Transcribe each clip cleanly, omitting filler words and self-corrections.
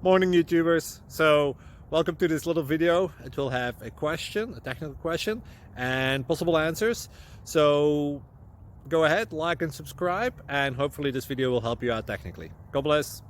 Morning YouTubers. So welcome to this little video. It will have a question, a technical question, and possible answers. So go ahead, like and subscribe, and hopefully this video will help you out technically. God bless.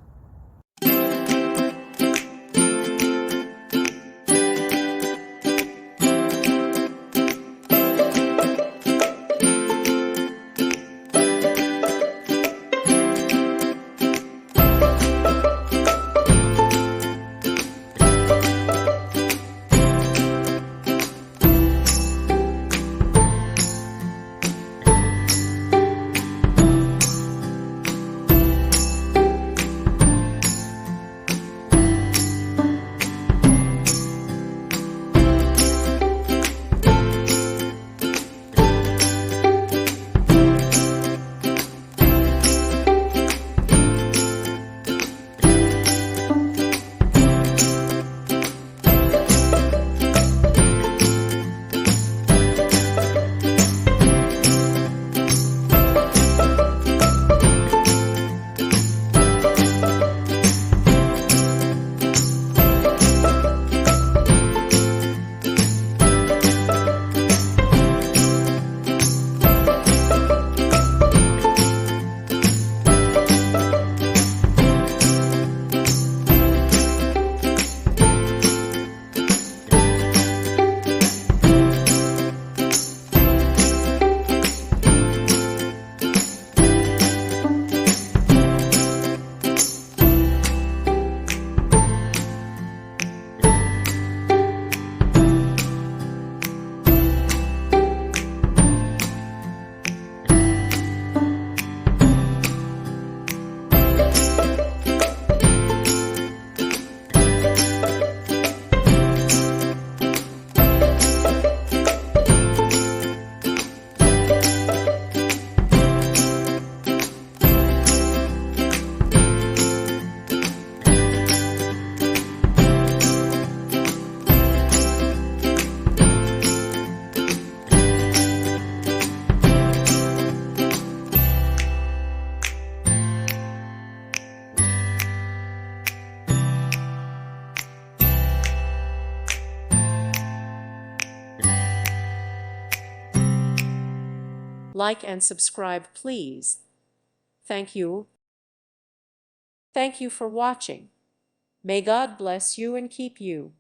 Like and subscribe, please. Thank you. Thank you for watching. May God bless you and keep you.